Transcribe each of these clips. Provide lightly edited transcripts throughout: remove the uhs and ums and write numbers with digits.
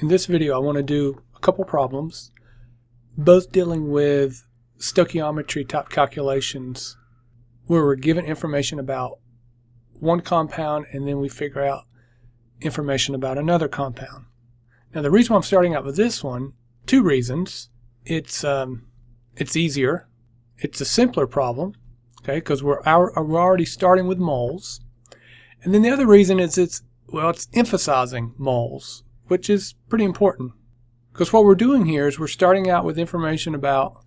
In this video I want to do a couple problems, both dealing with stoichiometry type calculations where we're given information about one compound and then we figure out information about another compound. Now the reason why I'm starting out with this one, two reasons. It's easier. It's a simpler problem, okay, because we're already starting with moles. And then the other reason is it's emphasizing moles, which is pretty important. Because what we're doing here is we're starting out with information about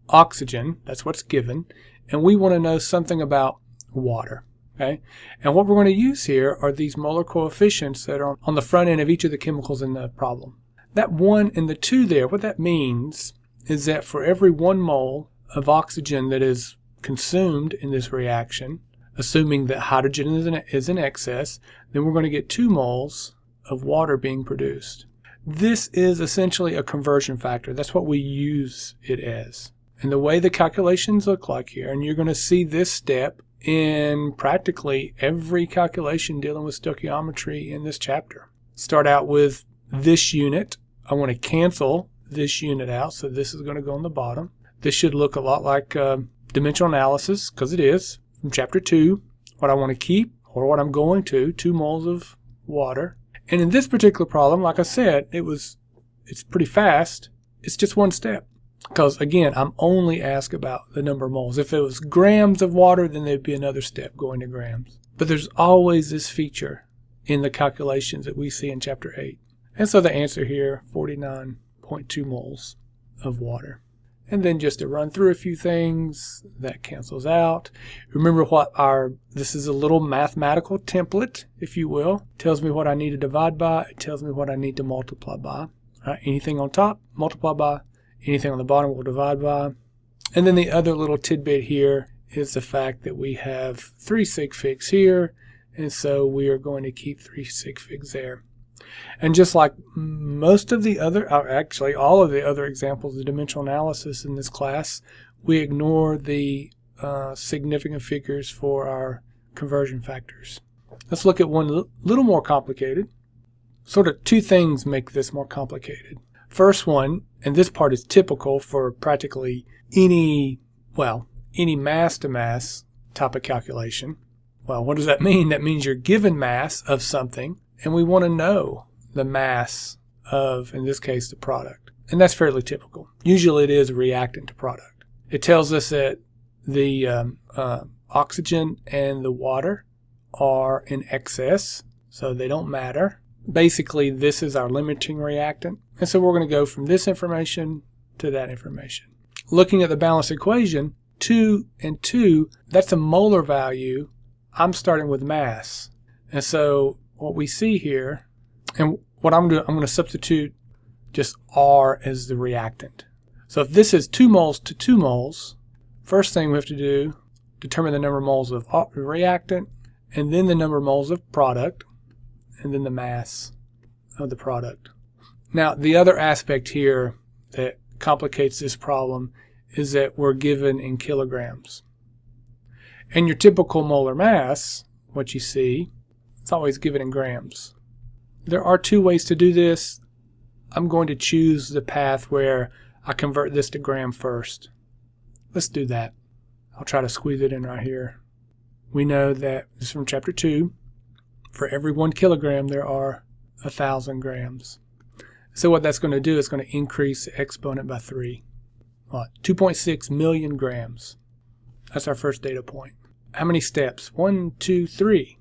oxygen, that's what's given, and we want to know something about water. Okay? And what we're going to use here are these molar coefficients that are on the front end of each of the chemicals in the problem. That 1 and the 2 there, what that means is that for every 1 mole of oxygen that is consumed in this reaction, assuming that hydrogen is in excess, then we're going to get 2 moles of water being produced. This is essentially a conversion factor. That's what we use it as. And the way the calculations look like here, and you're going to see this step in practically every calculation dealing with stoichiometry in this chapter. Start out with this unit. I want to cancel this unit out, so this is going to go on the bottom. This should look a lot like dimensional analysis, because it is, from chapter 2. What I want to keep, or what I'm going to, 2 moles of water. And in this particular problem, like I said, it's pretty fast. It's just one step. Because again, I'm only asked about the number of moles. If it was grams of water, then there'd be another step going to grams. But there's always this feature in the calculations that we see in chapter 8. And so the answer here, 49.2 moles of water. And then just to run through a few things, that cancels out. Remember this is a little mathematical template, if you will. It tells me what I need to divide by. It tells me what I need to multiply by. All right, anything on top, multiply by. Anything on the bottom, we'll divide by. And then the other little tidbit here is the fact that we have 3 sig figs here. And so we are going to keep 3 sig figs there. And just like most of the other, actually all of the other examples of dimensional analysis in this class, we ignore the significant figures for our conversion factors. Let's look at one little more complicated. Sort of 2 things make this more complicated. First one, and this part is typical for practically any mass-to-mass type of calculation. Well, what does that mean? That means you're given mass of something, and we want to know the mass of, in this case, the product. And that's fairly typical. Usually it is a reactant to product. It tells us that the oxygen and the water are in excess, so they don't matter. Basically, this is our limiting reactant. And so we're going to go from this information to that information. Looking at the balanced equation, 2 and 2, that's a molar value. I'm starting with mass. And so what we see here, and what I'm going to substitute just R as the reactant. So if this is 2 moles to 2 moles, first thing we have to do, determine the number of moles of reactant, and then the number of moles of product, and then the mass of the product. Now, the other aspect here that complicates this problem is that we're given in kilograms. And your typical molar mass, what you see, it's always given in grams. There are 2 ways to do this. I'm going to choose the path where I convert this to gram first. Let's do that. I'll try to squeeze it in right here. We know that this is from chapter 2. For every 1 kilogram, there are 1,000 grams. So what that's going to do is going to increase the exponent by 3. 2.6 million grams. That's our first data point. How many steps? 1, 2, 3.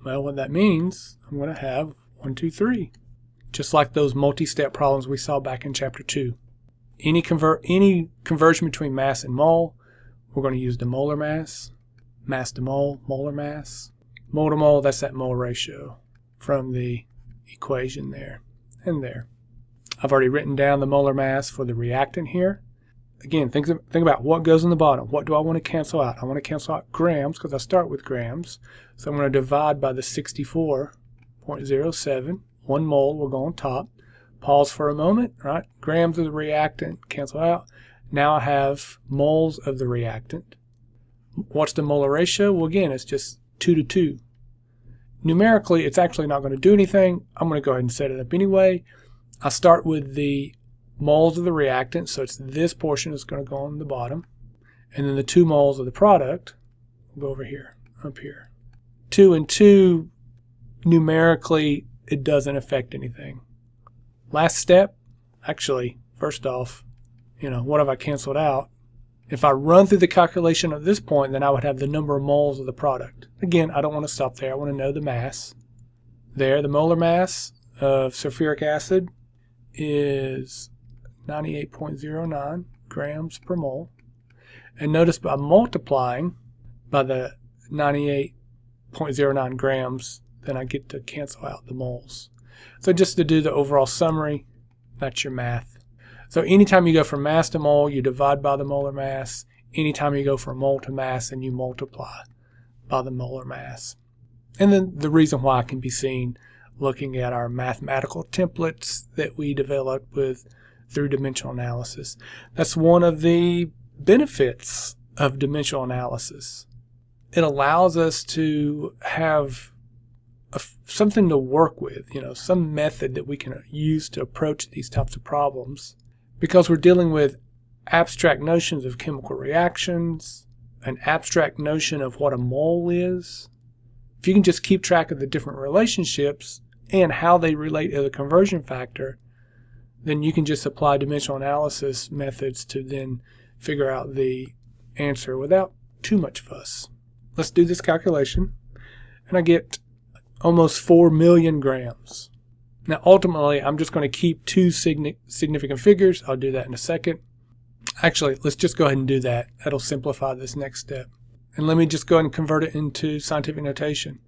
Well, what that means, I'm going to have 1, 2, 3. Just like those multi-step problems we saw back in chapter 2. Any conversion between mass and mole, we're going to use the molar mass to mole, molar mass. Mole to mole, that's that Molar ratio from the equation there and there. I've already written down the molar mass for the reactant here. Again, think about what goes in the bottom. What do I want to cancel out? I want to cancel out grams because I start with grams. So I'm going to divide by the 64.07. 1 mole will go on top. Pause for a moment, right? Grams of the reactant cancel out. Now I have moles of the reactant. What's the molar ratio? Well, again, it's just 2 to 2. Numerically, it's actually not going to do anything. I'm going to go ahead and set it up anyway. I start with the moles of the reactant, so it's this portion that's going to go on the bottom. And then the 2 moles of the product will go over here, up here. 2 and 2, numerically, it doesn't affect anything. Last step, actually, first off, what have I canceled out? If I run through the calculation at this point, then I would have the number of moles of the product. Again, I don't want to stop there. I want to know the mass. There, the molar mass of sulfuric acid is 98.09 grams per mole. And notice by multiplying by the 98.09 grams, then I get to cancel out the moles. So just to do the overall summary, that's your math. So anytime you go from mass to mole, you divide by the molar mass. Anytime you go from mole to mass, and you multiply by the molar mass. And then the reason why can be seen looking at our mathematical templates that we developed with through dimensional analysis. That's one of the benefits of dimensional analysis. It allows us to have something to work with, some method that we can use to approach these types of problems, because we're dealing with abstract notions of chemical reactions, an abstract notion of what a mole is. If you can just keep track of the different relationships and how they relate to the conversion factor, then you can just apply dimensional analysis methods to then figure out the answer without too much fuss. Let's do this calculation, and I get almost 4 million grams. Now ultimately I'm just going to keep 2 significant figures. I'll do that in a second. Actually, let's just go ahead and do that. That'll simplify this next step. And let me just go ahead and convert it into scientific notation.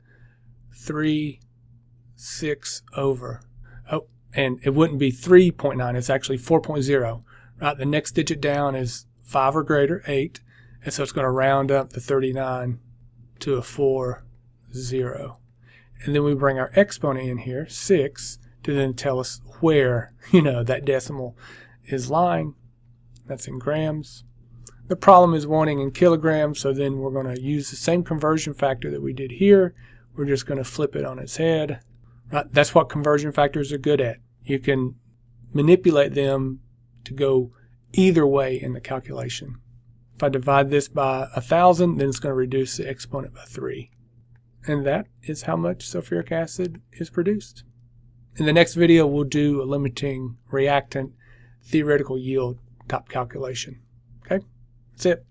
3/6 over. Oh, and it wouldn't be 3.9, it's actually 4.0. Right? The next digit down is 5 or greater, 8. And so it's going to round up the 39 to a 4, 0. And then we bring our exponent in here, 6, to then tell us where, that decimal is lying. That's in grams. The problem is wanting in kilograms, so then we're going to use the same conversion factor that we did here. We're just going to flip it on its head. Right? That's what conversion factors are good at. You can manipulate them to go either way in the calculation. If I divide this by 1,000, then it's going to reduce the exponent by 3. And that is how much sulfuric acid is produced. In the next video, we'll do a limiting reactant theoretical yield type calculation. Okay, that's it.